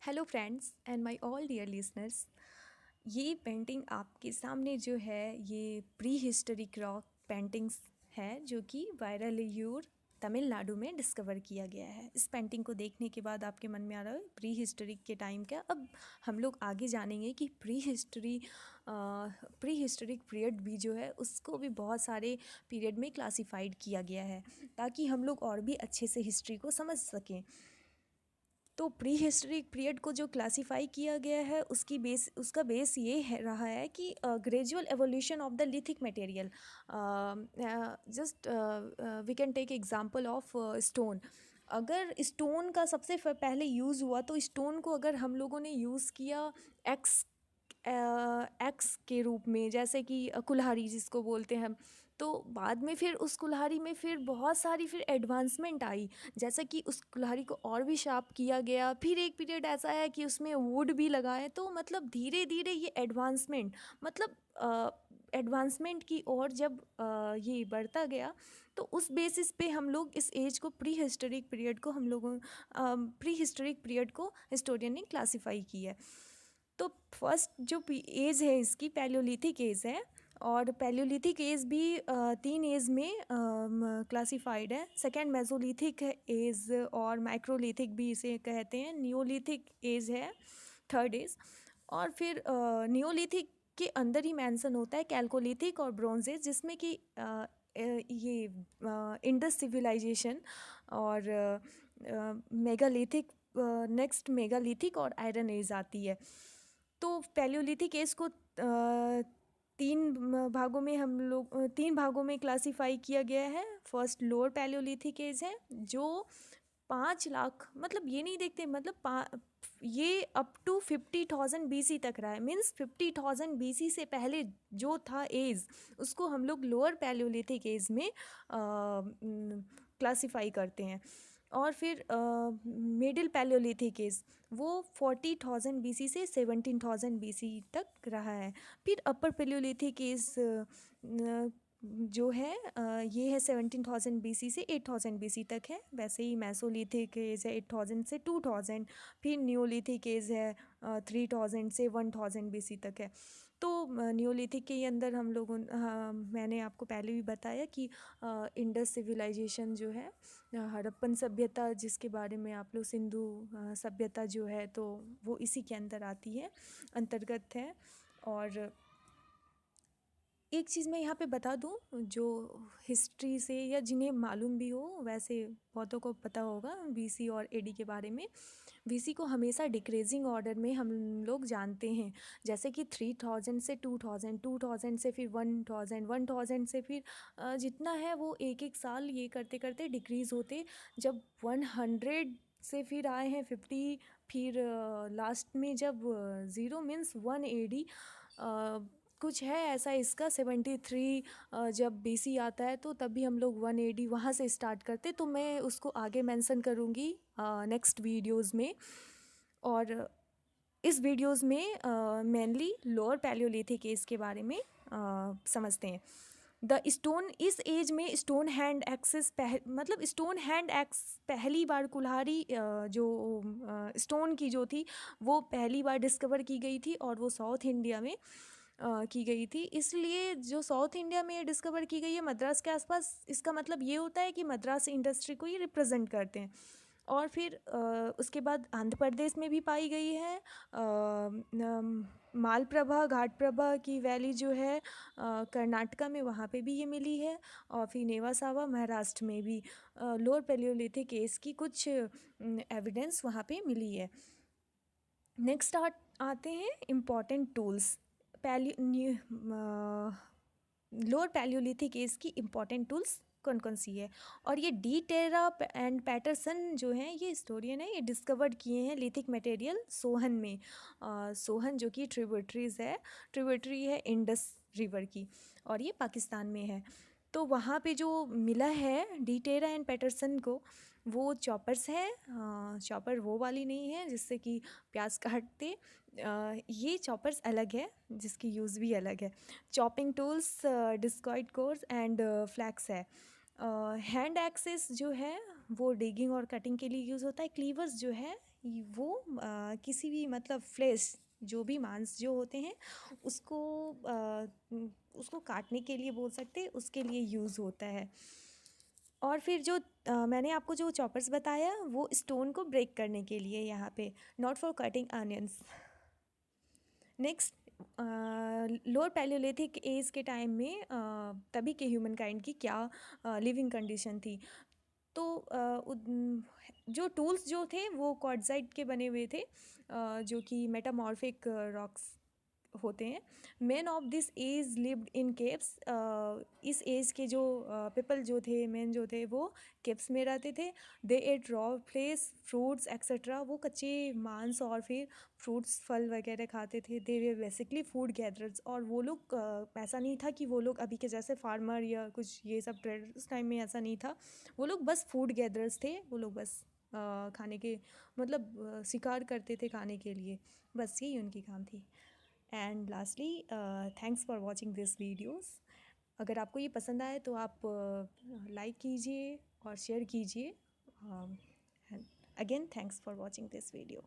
Hello friends and my all dear listeners. ये painting आपके सामने जो है ये प्री हिस्टोरिक रॉक पेंटिंग्स है जो कि वायरालियूर तमिलनाडु में डिस्कवर किया गया है। इस पेंटिंग को देखने के बाद आपके मन में आ रहा है प्री हिस्टोरिक के टाइम का। अब हम लोग आगे जानेंगे कि प्री हिस्टोरिक पीरियड भी जो है उसको भी बहुत सारे पीरियड में क्लासिफाइड किया गया है ताकि हम लोग और भी अच्छे से हिस्ट्री को समझ सकें। तो प्री हिस्टोरिक पीरियड को जो क्लासिफाई किया गया है उसका बेस ये रहा है कि gradual evolution of the lithic material. Just we can take example of stone. अगर स्टोन का सबसे पहले यूज़ हुआ तो स्टोन को अगर हम लोगों ने यूज़ किया एक्स एक्स के रूप में, जैसे कि कुल्हाड़ी जिसको बोलते हैं हम। तो बाद में फिर उस कुल्हाड़ी में फिर बहुत सारी फिर एडवांसमेंट आई, जैसे कि उस कुल्हाड़ी को और भी शार्प किया गया। फिर एक पीरियड ऐसा है कि उसमें वुड भी लगाए। तो मतलब धीरे धीरे ये एडवांसमेंट मतलब एडवांसमेंट की ओर जब ये बढ़ता गया तो उस बेसिस पे हम लोग इस एज को प्री हिस्टोरिक पीरियड को हिस्टोरियन ने क्लासीफाई किया है। तो फर्स्ट जो एज है इसकी पैलियोलिथिक एज है, और पैलियोलिथिक एज भी तीन एज में क्लासिफाइड है। सेकेंड मेसोलिथिक एज और माइक्रोलिथिक भी इसे कहते हैं। नियोलिथिक एज है थर्ड एज। और फिर नियोलिथिक के अंदर ही मेंशन होता है कैल्कोलिथिक और ब्रोंज एज, जिसमें कि ये इंडस सिविलाइजेशन और मेगालिथिक, नेक्स्ट मेगालिथिक और आयरन एज आती है। तो पैलियोलिथिक एज को तीन भागों में क्लासिफाई किया गया है। फर्स्ट लोअर पैलियोलिथिक एज है जो 5 लाख, मतलब ये नहीं देखते, मतलब ये अप टू 50,000 BC तक रहा है। मीन्स 50,000 BC से पहले जो था एज उसको हम लोग लोअर पैलियोलिथिक एज में क्लासिफाई करते हैं। और फिर मिडिल पैलियोलिथिक एज वो 40,000 BC से 17,000 BC तक रहा है। फिर अपर पैलियोलिथिक एज जो है ये है 17,000 BC से 8,000 BC तक है। वैसे ही मेसोलिथिक एज है 8,000 से 2,000। फिर न्यूलिथिक एज है 3,000 से 1,000 BC तक है। तो न्यूलिथिक के अंदर हम लोगों मैंने आपको पहले भी बताया कि इंडस सिविलाइजेशन जो है, हड़प्पन सभ्यता जिसके बारे में आप लोग, सिंधु सभ्यता जो है तो वो इसी के अंदर आती है, अंतर्गत है। और एक चीज़ मैं यहाँ पे बता दूँ, जो हिस्ट्री से या जिन्हें मालूम भी हो, वैसे बहुतों को पता होगा बीसी और एडी के बारे में। बीसी को हमेशा डिक्रीजिंग ऑर्डर में हम लोग जानते हैं, जैसे कि 3,000 से 2,000, 2,000 से फिर 1,000, 1,000 से फिर जितना है वो एक एक साल ये करते करते डिक्रीज़ होते, जब 100 से फिर आए हैं 50, फिर लास्ट में जब 0 मीन्स 1 AD कुछ है ऐसा इसका 73 जब बीसी आता है तो तभी हम लोग 1 AD वहाँ से स्टार्ट करते। तो मैं उसको आगे मेंशन करूँगी नेक्स्ट वीडियोस में। और इस वीडियोस में मेनली लोअर पैलियोलिथिक एज के बारे में समझते हैं। द स्टोन, इस एज में स्टोन हैंड एक्सेस मतलब स्टोन हैंड एक्स पहली बार कुल्हाड़ी जो स्टोन की जो थी वो पहली बार डिस्कवर की गई थी, और वो साउथ इंडिया में की गई थी। इसलिए जो साउथ इंडिया में डिस्कवर की गई है मद्रास के आसपास, इसका मतलब ये होता है कि मद्रास इंडस्ट्री को ये रिप्रेजेंट करते हैं। और फिर उसके बाद आंध्र प्रदेश में भी पाई गई है। मालप्रभा घाटप्रभा की वैली जो है कर्नाटका में, वहाँ पे भी ये मिली है। और फिर नेवासावा महाराष्ट्र में भी लोअर पैलियोलिथिक एज की कुछ एविडेंस वहाँ पे मिली है। नेक्स्ट आते हैं important tools. Lower palaeolithic age की इम्पॉर्टेंट टूल्स कौन कौन सी है, और ये डी टेरा एंड पैटरसन जो हैं ये हिस्टोरियन है, ये डिस्कवर्ड किए हैं लिथिक मटेरियल सोहन में। सोहन जो कि ट्रिब्यूटरी है इंडस रिवर की, और ये पाकिस्तान में है। तो वहाँ पे जो मिला है डी टेरा एंड पैटरसन को, वो चॉपर्स हैं। चॉपर वो वाली नहीं है जिससे कि प्याज काटते, ये चॉपर्स अलग है जिसकी यूज़ भी अलग है। Chopping tools discoid cores and flakes है। हैंड एक्सेस जो है वो डिगिंग और कटिंग के लिए यूज़ होता है। क्लीवर्स जो है वो किसी भी मतलब फ्लेश जो भी मांस जो होते हैं उसको उसको काटने के लिए बोल सकते हैं, उसके लिए यूज़ होता है। और फिर जो मैंने आपको जो चॉपर्स बताया वो स्टोन को ब्रेक करने के लिए यहाँ पे, not for cutting onions. Next, lower palaeolithic age के टाइम में तभी के ह्यूमन काइंड की क्या लिविंग कंडीशन थी। तो जो टूल्स जो थे वो क्वार्ट्ज़ाइट के बने हुए थे, जो कि मेटामॉर्फिक रॉक्स होते हैं। Man of this age lived in caves. इस एज के जो पीपल जो थे, मैन जो थे, वो केव्स में रहते थे। They ate raw flesh fruits etcetera. वो कच्चे मांस और फिर फ्रूट्स फल वगैरह खाते थे। दे वे बेसिकली फूड गैदरर्स। और वो लोग ऐसा नहीं था कि वो लोग अभी के जैसे फार्मर या कुछ ये सब ट्रेड, उस टाइम में ऐसा नहीं था। वो लोग बस फूड गैदरर्स थे। वो लोग बस खाने के मतलब शिकार करते थे खाने के लिए, बस यही उनकी काम थी। And lastly, thanks for watching this videos. अगर आपको ये पसंद आए तो आप लाइक कीजिए और शेयर कीजिए। Again thanks for watching this video.